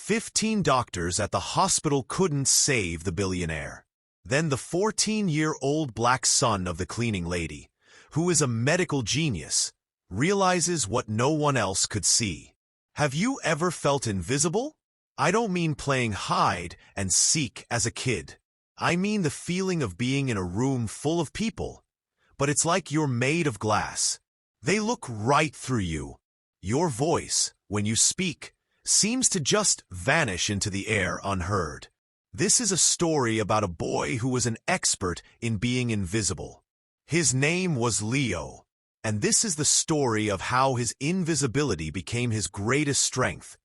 15 doctors at the hospital couldn't save the billionaire. Then the 14-year-old black son of the cleaning lady, who is a medical genius, realizes what no one else could see. Have you ever felt invisible? I don't mean playing hide and seek as a kid. I mean the feeling of being in a room full of people, but it's like you're made of glass. They look right through you. Your voice, when you speak, seems to just vanish into the air unheard. This is a story about a boy who was an expert in being invisible. His name was Leo, and this is the story of how his invisibility became his greatest strength,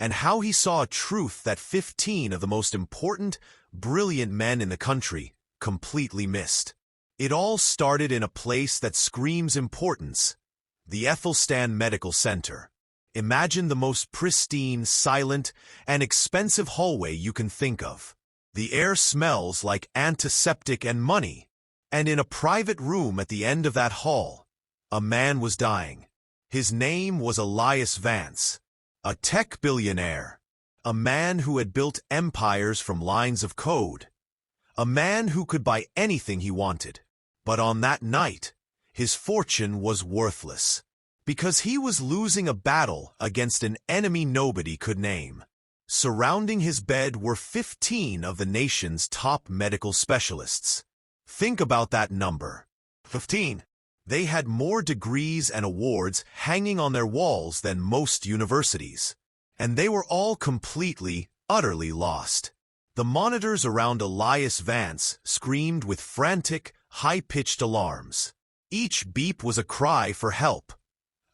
and how he saw a truth that 15 of the most important, brilliant men in the country completely missed. It all started in a place that screams importance, the Ethelstan Medical Center. Imagine the most pristine, silent, and expensive hallway you can think of. The air smells like antiseptic and money. And in a private room at the end of that hall, a man was dying. His name was Elias Vance, a tech billionaire, a man who had built empires from lines of code, a man who could buy anything he wanted. But on that night, his fortune was worthless, because he was losing a battle against an enemy nobody could name. Surrounding his bed were 15 of the nation's top medical specialists. Think about that number. 15. They had more degrees and awards hanging on their walls than most universities. And they were all completely, utterly lost. The monitors around Elias Vance screamed with frantic, high-pitched alarms. Each beep was a cry for help,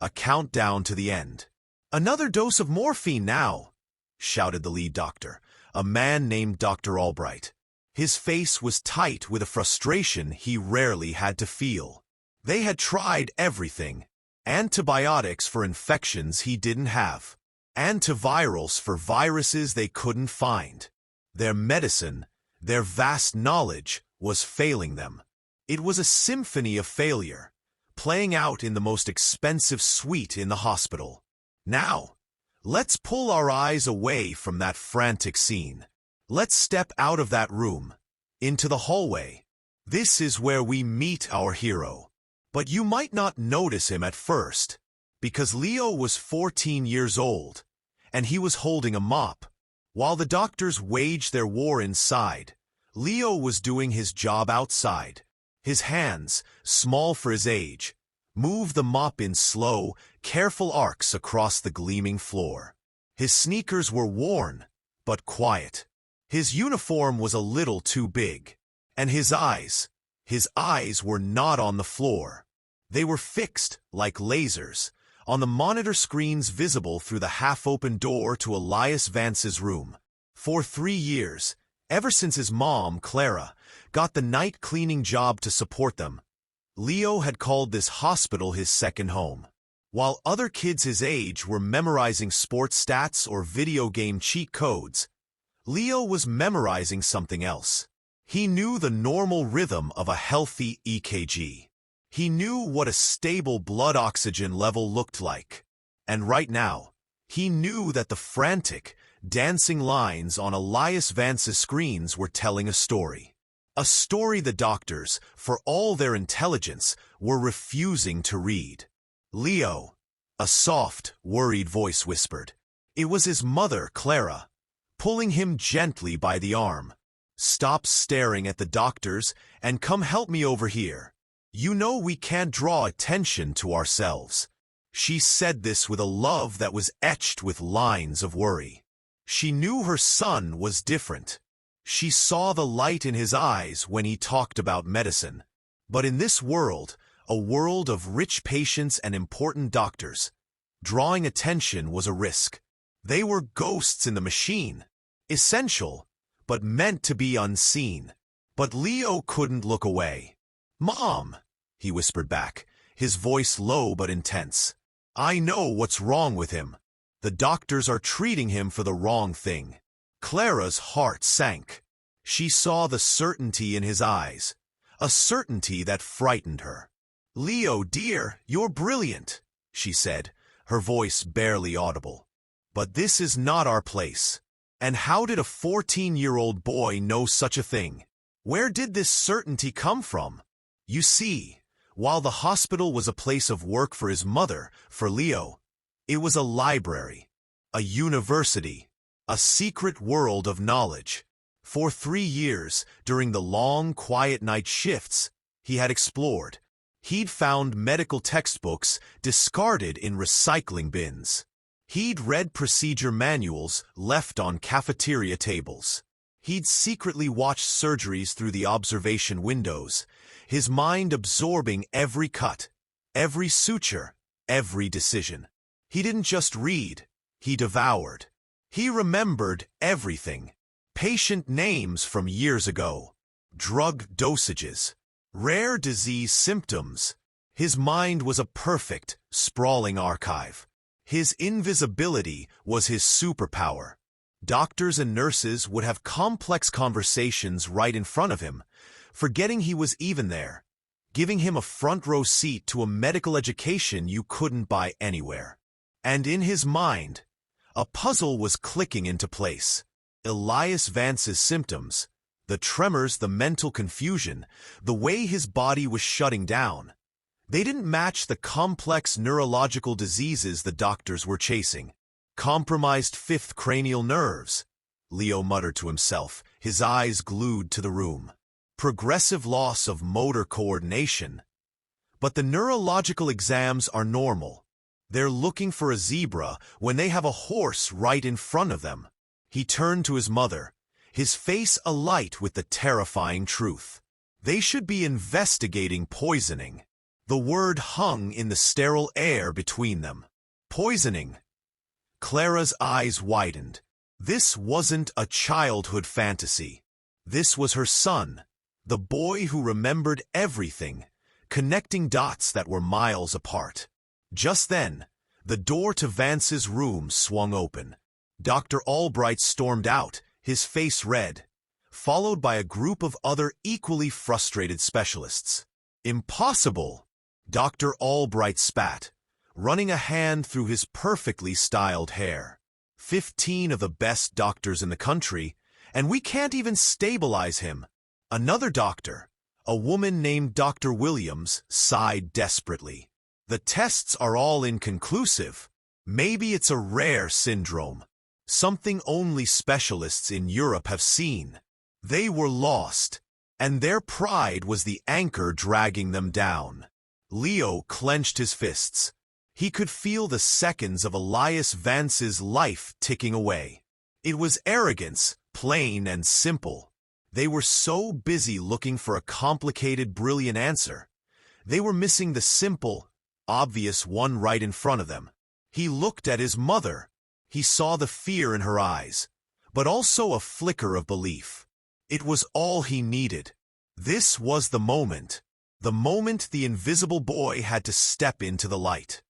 a countdown to the end. "Another dose of morphine now," shouted the lead doctor, a man named Dr. Albright. His face was tight with a frustration he rarely had to feel. They had tried everything. Antibiotics for infections he didn't have. Antivirals for viruses they couldn't find. Their medicine, their vast knowledge, was failing them. It was a symphony of failure, playing out in the most expensive suite in the hospital. Now, let's pull our eyes away from that frantic scene. Let's step out of that room, into the hallway. This is where we meet our hero. But you might not notice him at first, because Leo was 14 years old, and he was holding a mop. While the doctors waged their war inside, Leo was doing his job outside. His hands, small for his age, moved the mop in slow, careful arcs across the gleaming floor. His sneakers were worn, but quiet. His uniform was a little too big, and his eyes were not on the floor. They were fixed, like lasers, on the monitor screens visible through the half-open door to Elias Vance's room. For 3 years, ever since his mom, Clara, got the night cleaning job to support them, Leo had called this hospital his second home. While other kids his age were memorizing sports stats or video game cheat codes, Leo was memorizing something else. He knew the normal rhythm of a healthy EKG. He knew what a stable blood oxygen level looked like. And right now, he knew that the frantic, dancing lines on Elias Vance's screens were telling a story. A story the doctors, for all their intelligence, were refusing to read. "Leo," a soft, worried voice whispered. It was his mother, Clara, pulling him gently by the arm. "Stop staring at the doctors and come help me over here. You know we can't draw attention to ourselves." She said this with a love that was etched with lines of worry. She knew her son was different. She saw the light in his eyes when he talked about medicine. But in this world, a world of rich patients and important doctors, drawing attention was a risk. They were ghosts in the machine, essential, but meant to be unseen. But Leo couldn't look away. "Mom," he whispered back, his voice low but intense. "I know what's wrong with him. The doctors are treating him for the wrong thing." Clara's heart sank. She saw the certainty in his eyes, a certainty that frightened her. "Leo, dear, you're brilliant," she said, her voice barely audible. "But this is not our place. And how did a 14-year-old boy know such a thing? Where did this certainty come from? You see, while the hospital was a place of work for his mother, for Leo, it was a library, a university, a secret world of knowledge. For 3 years, during the long, quiet night shifts, he had explored. He'd found medical textbooks discarded in recycling bins. He'd read procedure manuals left on cafeteria tables. He'd secretly watched surgeries through the observation windows, his mind absorbing every cut, every suture, every decision. He didn't just read, he devoured. He remembered everything. Patient names from years ago, drug dosages, rare disease symptoms. His mind was a perfect, sprawling archive. His invisibility was his superpower. Doctors and nurses would have complex conversations right in front of him, forgetting he was even there, giving him a front-row seat to a medical education you couldn't buy anywhere. And in his mind, a puzzle was clicking into place. Elias Vance's symptoms, the tremors, the mental confusion, the way his body was shutting down, they didn't match the complex neurological diseases the doctors were chasing. Compromised fifth cranial nerves, Leo muttered to himself, his eyes glued to the room. Progressive loss of motor coordination. But the neurological exams are normal. They're looking for a zebra when they have a horse right in front of them. He turned to his mother, his face alight with the terrifying truth. They should be investigating poisoning. The word hung in the sterile air between them. Poisoning. Clara's eyes widened. This wasn't a childhood fantasy. This was her son, the boy who remembered everything, connecting dots that were miles apart. Just then, the door to Vance's room swung open. Dr. Albright stormed out, his face red, followed by a group of other equally frustrated specialists. Impossible! Dr. Albright spat, running a hand through his perfectly styled hair. 15 of the best doctors in the country, and we can't even stabilize him. Another doctor, a woman named Dr. Williams, sighed desperately. The tests are all inconclusive. Maybe it's a rare syndrome. Something only specialists in Europe have seen. They were lost, and their pride was the anchor dragging them down. Leo clenched his fists. He could feel the seconds of Elias Vance's life ticking away. It was arrogance, plain and simple. They were so busy looking for a complicated, brilliant answer. They were missing the simple, obvious one right in front of them. He looked at his mother. He saw the fear in her eyes, but also a flicker of belief. It was all he needed. This was the moment the invisible boy had to step into the light.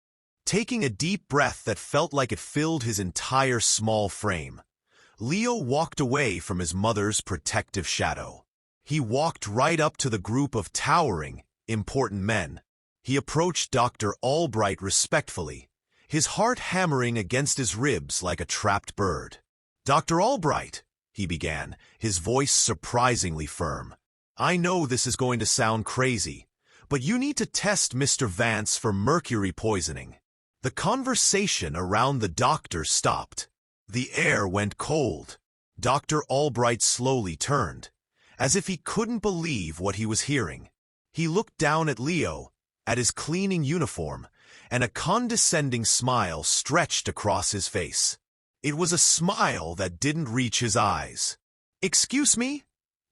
Taking a deep breath that felt like it filled his entire small frame, Leo walked away from his mother's protective shadow. He walked right up to the group of towering, important men. He approached Dr. Albright respectfully, his heart hammering against his ribs like a trapped bird. "Dr. Albright," he began, his voice surprisingly firm. "I know this is going to sound crazy, but you need to test Mr. Vance for mercury poisoning." The conversation around the doctor stopped. The air went cold. Dr. Albright slowly turned, as if he couldn't believe what he was hearing. He looked down at Leo, at his cleaning uniform, and a condescending smile stretched across his face. It was a smile that didn't reach his eyes. "Excuse me?"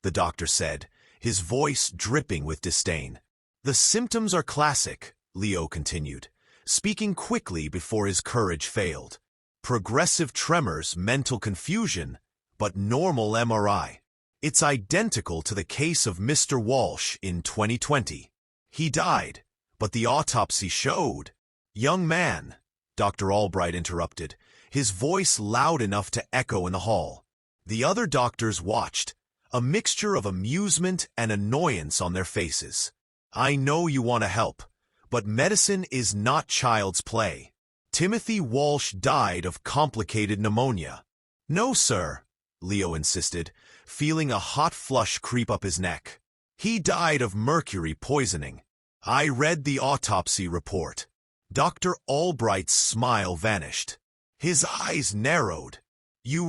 the doctor said, his voice dripping with disdain. "The symptoms are classic," Leo continued, speaking quickly before his courage failed. "Progressive tremors, mental confusion, but normal MRI. It's identical to the case of Mr. Walsh in 2020. He died, but the autopsy showed." "Young man," Dr. Albright interrupted, his voice loud enough to echo in the hall. The other doctors watched, a mixture of amusement and annoyance on their faces. "I know you want to help, but medicine is not child's play. Timothy Walsh died of complicated pneumonia." "No, sir," Leo insisted, feeling a hot flush creep up his neck. He died of mercury poisoning. I read the autopsy report. Dr. Albright's smile vanished. His eyes narrowed. You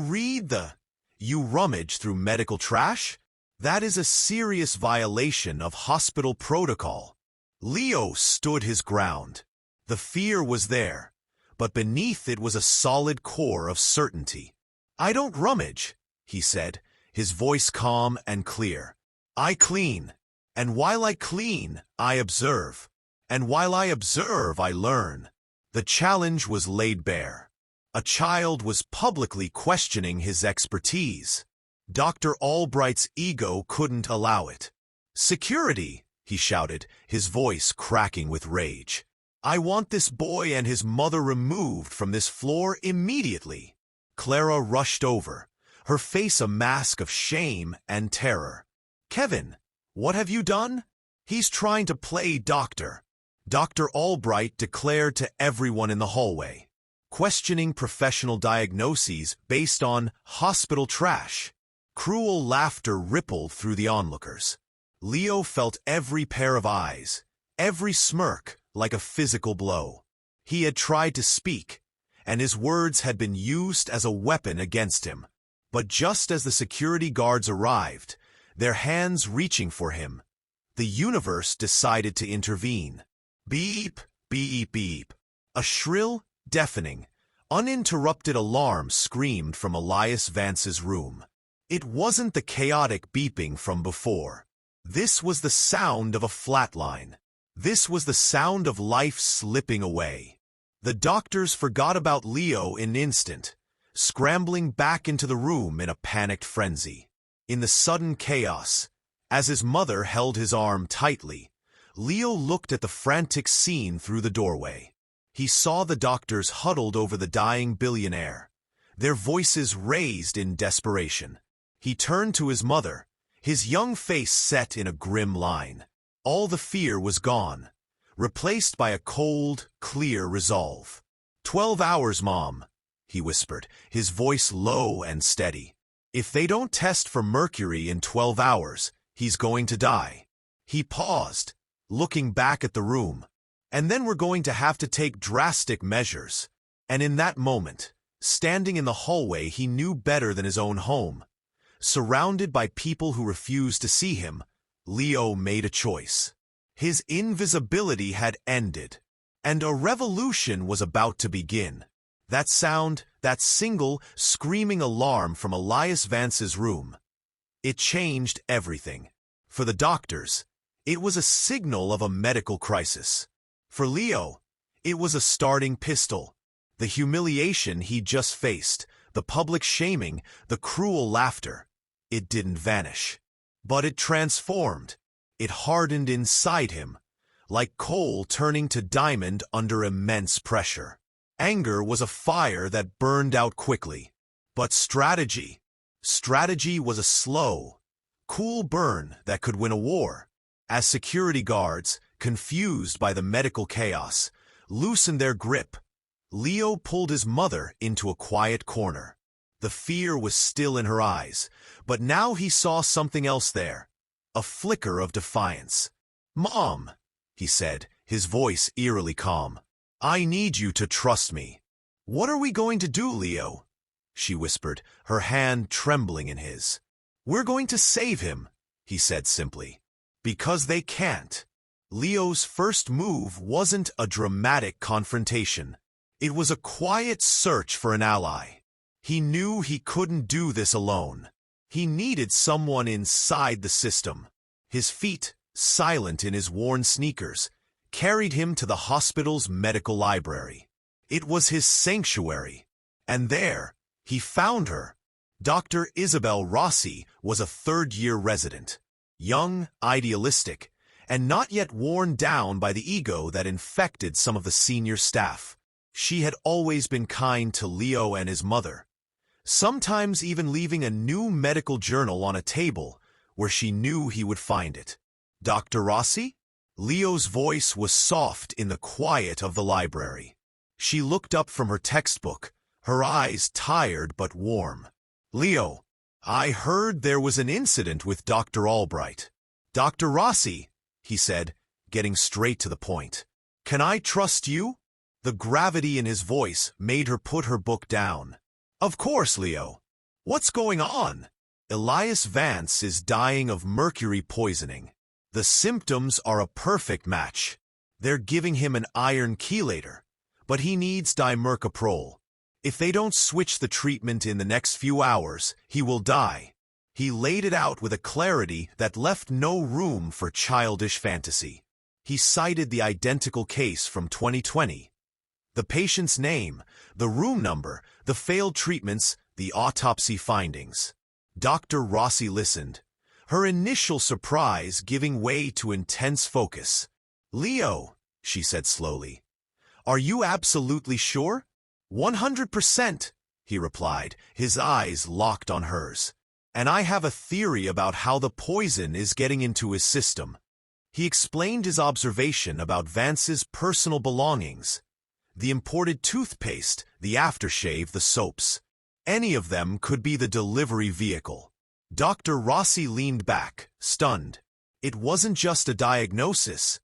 rummage through medical trash? That is a serious violation of hospital protocol. Leo stood his ground. The fear was there, but beneath it was a solid core of certainty. I don't rummage, he said, his voice calm and clear. I clean. And while I clean, I observe. And while I observe, I learn. The challenge was laid bare. A child was publicly questioning his expertise. Dr. Albright's ego couldn't allow it. Security, he shouted, his voice cracking with rage. I want this boy and his mother removed from this floor immediately. Clara rushed over, her face a mask of shame and terror. Kevin, what have you done? He's trying to play doctor. Dr. Albright declared to everyone in the hallway, questioning professional diagnoses based on hospital trash. Cruel laughter rippled through the onlookers. Leo felt every pair of eyes, every smirk, like a physical blow. He had tried to speak, and his words had been used as a weapon against him. But just as the security guards arrived, their hands reaching for him, the universe decided to intervene. Beep, beep, beep. A shrill, deafening, uninterrupted alarm screamed from Elias Vance's room. It wasn't the chaotic beeping from before. This was the sound of a flatline. This was the sound of life slipping away. The doctors forgot about Leo in an instant, scrambling back into the room in a panicked frenzy. In the sudden chaos, as his mother held his arm tightly, Leo looked at the frantic scene through the doorway. He saw the doctors huddled over the dying billionaire, their voices raised in desperation. He turned to his mother, his young face set in a grim line. All the fear was gone, replaced by a cold, clear resolve. 12 hours, Mom, he whispered, his voice low and steady. If they don't test for mercury in 12 hours, he's going to die. He paused, looking back at the room. And then we're going to have to take drastic measures. And in that moment, standing in the hallway he knew better than his own home, surrounded by people who refused to see him, Leo made a choice. His invisibility had ended, and a revolution was about to begin. That sound, that single, screaming alarm from Elias Vance's room, it changed everything. For the doctors, it was a signal of a medical crisis. For Leo, it was a starting pistol. The humiliation he'd just faced, the public shaming, the cruel laughter, it didn't vanish. But it transformed. It hardened inside him, like coal turning to diamond under immense pressure. Anger was a fire that burned out quickly. But strategy was a slow, cool burn that could win a war. As security guards, confused by the medical chaos, loosened their grip, Leo pulled his mother into a quiet corner. The fear was still in her eyes, but now he saw something else there, a flicker of defiance. Mom, he said, his voice eerily calm, I need you to trust me. What are we going to do, Leo? She whispered, her hand trembling in his. We're going to save him, he said simply. Because they can't. Leo's first move wasn't a dramatic confrontation. It was a quiet search for an ally. He knew he couldn't do this alone. He needed someone inside the system. His feet, silent in his worn sneakers, carried him to the hospital's medical library. It was his sanctuary. And there, he found her. Dr. Isabel Rossi was a third-year resident, young, idealistic, and not yet worn down by the ego that infected some of the senior staff. She had always been kind to Leo and his mother, sometimes even leaving a new medical journal on a table where she knew he would find it. Dr. Rossi? Leo's voice was soft in the quiet of the library. She looked up from her textbook, her eyes tired but warm. Leo, I heard there was an incident with Dr. Albright. Dr. Rossi, he said, getting straight to the point. Can I trust you? The gravity in his voice made her put her book down. Of course, Leo. What's going on? Elias Vance is dying of mercury poisoning. The symptoms are a perfect match. They're giving him an iron chelator, but he needs dimercaprol. If they don't switch the treatment in the next few hours, he will die. He laid it out with a clarity that left no room for childish fantasy. He cited the identical case from 2020. The patient's name, the room number, the failed treatments, the autopsy findings. Dr. Rossi listened, her initial surprise giving way to intense focus. Leo, she said slowly, are you absolutely sure? 100%, he replied, his eyes locked on hers. And I have a theory about how the poison is getting into his system. He explained his observation about Vance's personal belongings. The imported toothpaste, the aftershave, the soaps. Any of them could be the delivery vehicle. Dr. Rossi leaned back, stunned. It wasn't just a diagnosis.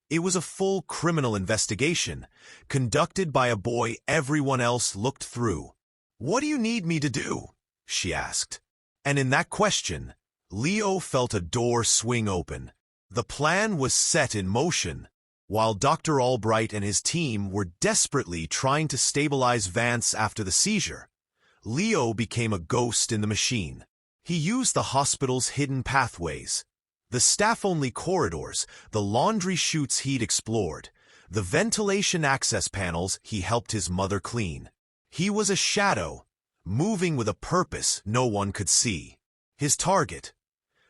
It was a full criminal investigation, conducted by a boy everyone else looked through. What do you need me to do? She asked. And in that question, Leo felt a door swing open. The plan was set in motion. While Dr. Albright and his team were desperately trying to stabilize Vance after the seizure, Leo became a ghost in the machine. He used the hospital's hidden pathways, the staff-only corridors, the laundry chutes he'd explored, the ventilation access panels he helped his mother clean. He was a shadow, moving with a purpose no one could see. His target,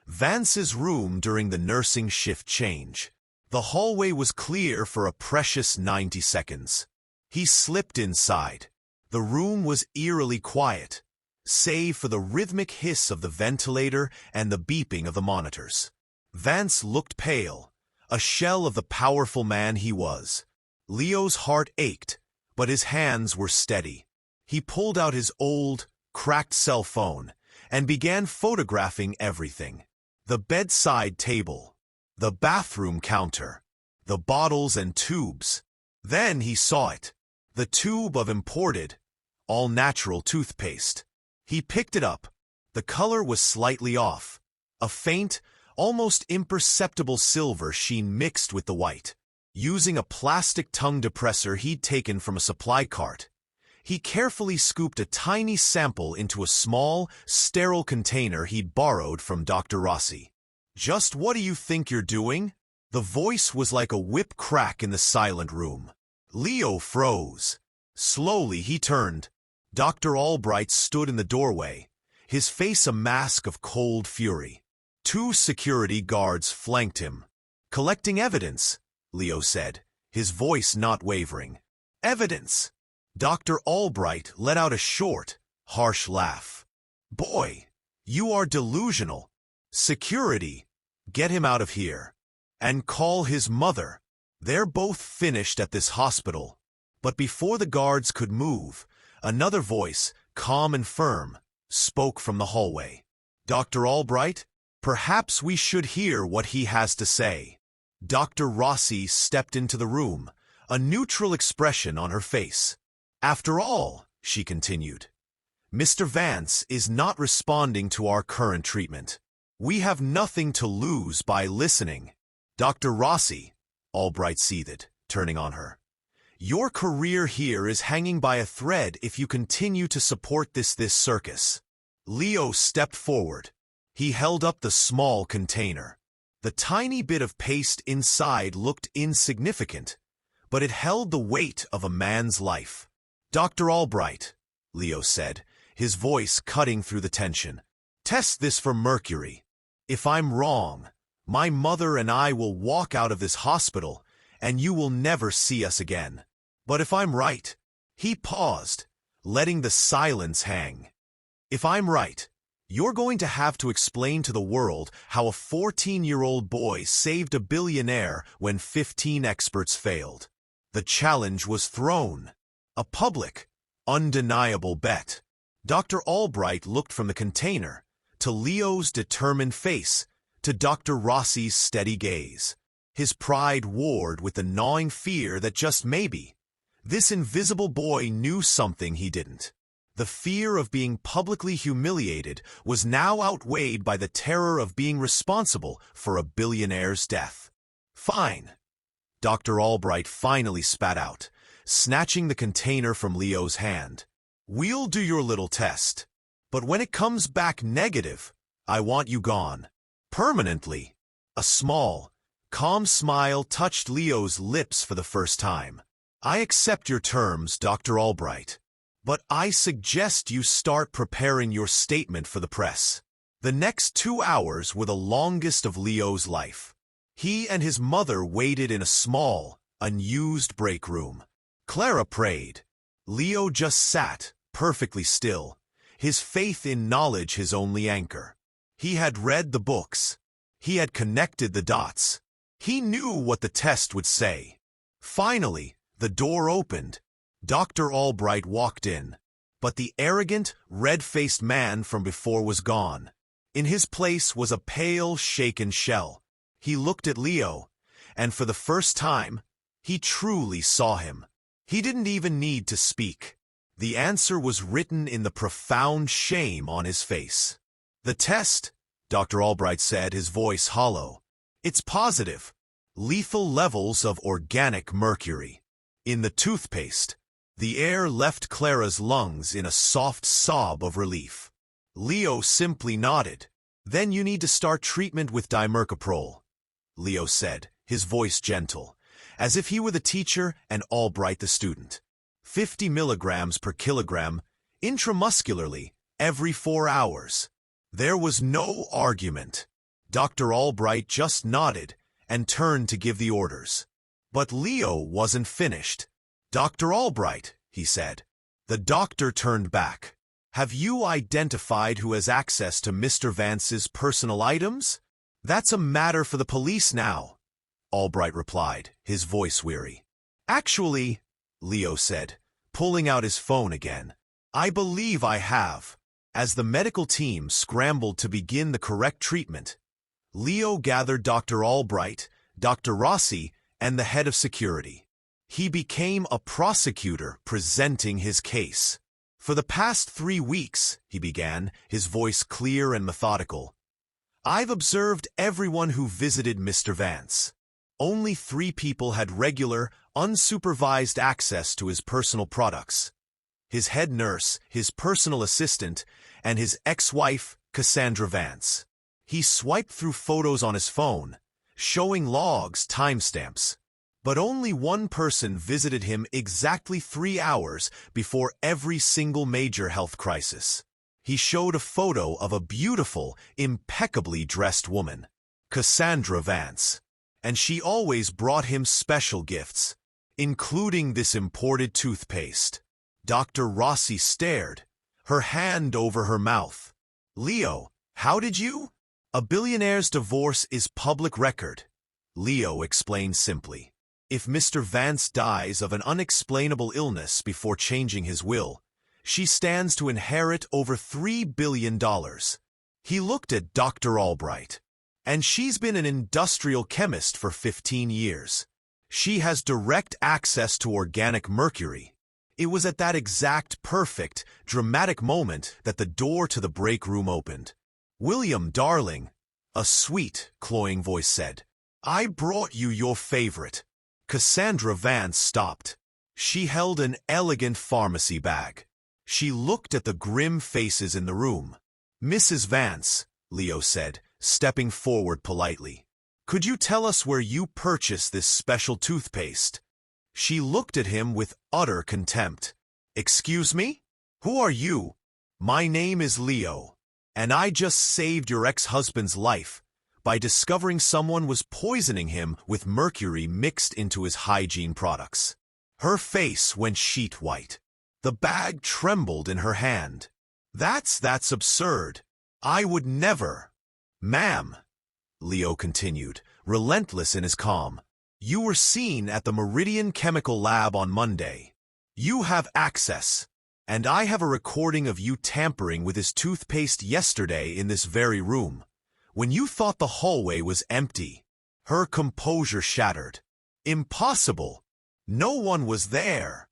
Vance's room during the nursing shift change. The hallway was clear for a precious 90 seconds. He slipped inside. The room was eerily quiet, save for the rhythmic hiss of the ventilator and the beeping of the monitors. Vance looked pale, a shell of the powerful man he was. Leo's heart ached, but his hands were steady. He pulled out his old, cracked cell phone and began photographing everything. The bedside table, the bathroom counter, the bottles and tubes. Then he saw it, the tube of imported, all-natural toothpaste. He picked it up. The color was slightly off, a faint, almost imperceptible silver sheen mixed with the white. Using a plastic tongue depressor he'd taken from a supply cart, he carefully scooped a tiny sample into a small, sterile container he'd borrowed from Dr. Rossi. Just what do you think you're doing? The voice was like a whip crack in the silent room. Leo froze. Slowly he turned. Dr. Albright stood in the doorway, his face a mask of cold fury. 2 security guards flanked him. Collecting evidence, Leo said, his voice not wavering. Evidence! Dr. Albright let out a short, harsh laugh. Boy, you are delusional. Security, get him out of here. And call his mother. They're both finished at this hospital. But before the guards could move, another voice, calm and firm, spoke from the hallway. Dr. Albright, perhaps we should hear what he has to say. Dr. Rossi stepped into the room, a neutral expression on her face. After all, she continued, Mr. Vance is not responding to our current treatment. We have nothing to lose by listening. Dr. Rossi, Albright seethed, turning on her. Your career here is hanging by a thread if you continue to support this circus. Leo stepped forward. He held up the small container. The tiny bit of paste inside looked insignificant, but it held the weight of a man's life. Dr. Albright, Leo said, his voice cutting through the tension. Test this for mercury. If I'm wrong, my mother and I will walk out of this hospital, and you will never see us again. But if I'm right, he paused, letting the silence hang. If I'm right, you're going to have to explain to the world how a 14-year-old boy saved a billionaire when 15 experts failed. The challenge was thrown. A public, undeniable bet. Dr. Albright looked from the container, to Leo's determined face, to Dr. Rossi's steady gaze. His pride warred with the gnawing fear that just maybe, this invisible boy knew something he didn't. The fear of being publicly humiliated was now outweighed by the terror of being responsible for a billionaire's death. Fine, Dr. Albright finally spat out, snatching the container from Leo's hand. We'll do your little test. But when it comes back negative, I want you gone. Permanently. A small, calm smile touched Leo's lips for the first time. I accept your terms, Dr. Albright. But I suggest you start preparing your statement for the press. The next 2 hours were the longest of Leo's life. He and his mother waited in a small, unused break room. Clara prayed. Leo just sat, perfectly still, his faith in knowledge his only anchor. He had read the books. He had connected the dots. He knew what the test would say. Finally, the door opened. Dr. Albright walked in, but the arrogant, red-faced man from before was gone. In his place was a pale, shaken shell. He looked at Leo, and for the first time, he truly saw him. He didn't even need to speak. The answer was written in the profound shame on his face. The test, Dr. Albright said, his voice hollow. It's positive. Lethal levels of organic mercury. In the toothpaste. The air left Clara's lungs in a soft sob of relief. Leo simply nodded. Then you need to start treatment with dimercaprol, Leo said, his voice gentle, as if he were the teacher and Albright the student. 50 milligrams per kilogram, intramuscularly, every 4 hours. There was no argument. Dr. Albright just nodded and turned to give the orders. But Leo wasn't finished. Dr. Albright, he said. The doctor turned back. Have you identified who has access to Mr. Vance's personal items? That's a matter for the police now, Albright replied, his voice weary. Actually, Leo said, pulling out his phone again, I believe I have. As the medical team scrambled to begin the correct treatment, Leo gathered Dr. Albright, Dr. Rossi, and the head of security. He became a prosecutor presenting his case. For the past 3 weeks, he began, his voice clear and methodical, I've observed everyone who visited Mr. Vance. Only 3 people had regular, unsupervised access to his personal products. His head nurse, his personal assistant, and his ex-wife, Cassandra Vance. He swiped through photos on his phone, showing logs, timestamps. But only one person visited him exactly 3 hours before every single major health crisis. He showed a photo of a beautiful, impeccably dressed woman, Cassandra Vance, and she always brought him special gifts, including this imported toothpaste. Dr. Rossi stared, her hand over her mouth. Leo, how did you? A billionaire's divorce is public record, Leo explained simply. If Mr. Vance dies of an unexplainable illness before changing his will, she stands to inherit over $3 billion. He looked at Dr. Albright. And she's been an industrial chemist for 15 years. She has direct access to organic mercury. It was at that exact perfect, dramatic moment that the door to the break room opened. William, darling, a sweet, cloying voice said, I brought you your favorite. Cassandra Vance stopped. She held an elegant pharmacy bag. She looked at the grim faces in the room. Mrs. Vance, Leo said, stepping forward politely. Could you tell us where you purchased this special toothpaste? She looked at him with utter contempt. Excuse me? Who are you? My name is Leo, and I just saved your ex-husband's life by discovering someone was poisoning him with mercury mixed into his hygiene products. Her face went sheet white. The bag trembled in her hand. That's absurd. I would never. Ma'am, Leo continued, relentless in his calm. You were seen at the Meridian Chemical Lab on Monday. You have access. And I have a recording of you tampering with his toothpaste yesterday in this very room, when you thought the hallway was empty. Her composure shattered. Impossible. No one was there.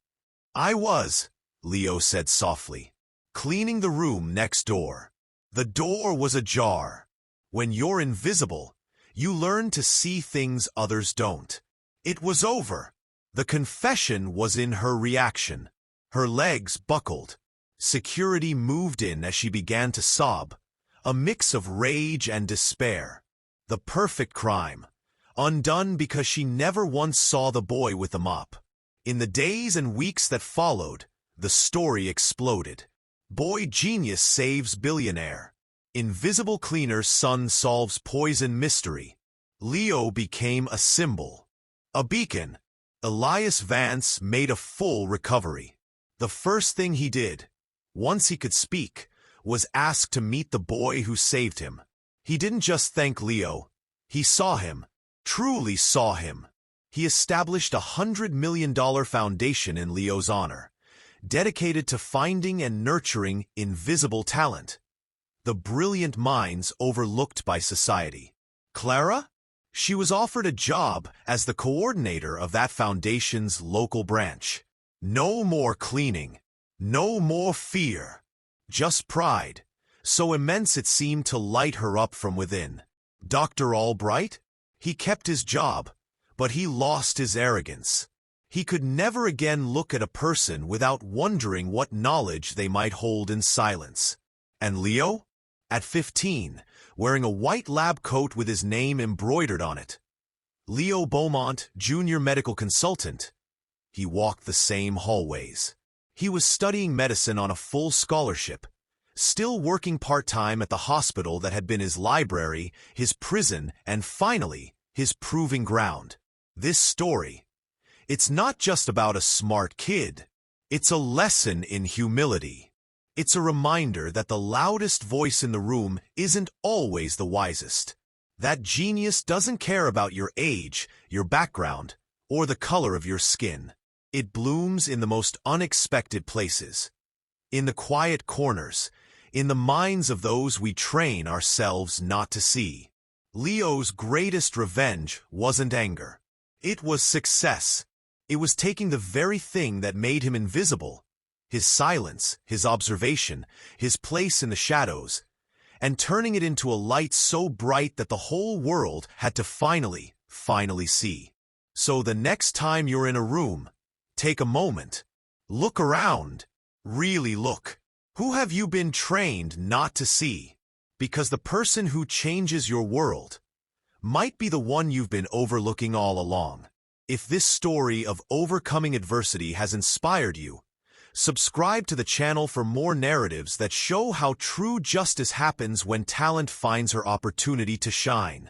I was, Leo said softly, cleaning the room next door. The door was ajar. When you're invisible, you learn to see things others don't. It was over. The confession was in her reaction. Her legs buckled. Security moved in as she began to sob, a mix of rage and despair. The perfect crime, undone because she never once saw the boy with the mop. In the days and weeks that followed, the story exploded. Boy genius saves billionaire. Invisible cleaner's son solves poison mystery. Leo became a symbol, a beacon. Elias Vance made a full recovery. The first thing he did, once he could speak, was ask to meet the boy who saved him. He didn't just thank Leo. He saw him, truly saw him. He established a $100 million foundation in Leo's honor, dedicated to finding and nurturing invisible talent. The brilliant minds overlooked by society. Clara? She was offered a job as the coordinator of that foundation's local branch. No more cleaning. No more fear. Just pride, so immense it seemed to light her up from within. Dr. Albright? He kept his job, but he lost his arrogance. He could never again look at a person without wondering what knowledge they might hold in silence. And Leo? At 15, wearing a white lab coat with his name embroidered on it. Leo Beaumont, junior medical consultant. He walked the same hallways. He was studying medicine on a full scholarship, still working part-time at the hospital that had been his library, his prison, and finally, his proving ground. This story, it's not just about a smart kid. It's a lesson in humility. It's a reminder that the loudest voice in the room isn't always the wisest. That genius doesn't care about your age, your background, or the color of your skin. It blooms in the most unexpected places. In the quiet corners, in the minds of those we train ourselves not to see. Leo's greatest revenge wasn't anger. It was success. It was taking the very thing that made him invisible, his silence, his observation, his place in the shadows, and turning it into a light so bright that the whole world had to finally see. So the next time you're in a room, take a moment. Look around. Really look. Who have you been trained not to see? Because the person who changes your world might be the one you've been overlooking all along. If this story of overcoming adversity has inspired you, subscribe to the channel for more narratives that show how true justice happens when talent finds her opportunity to shine.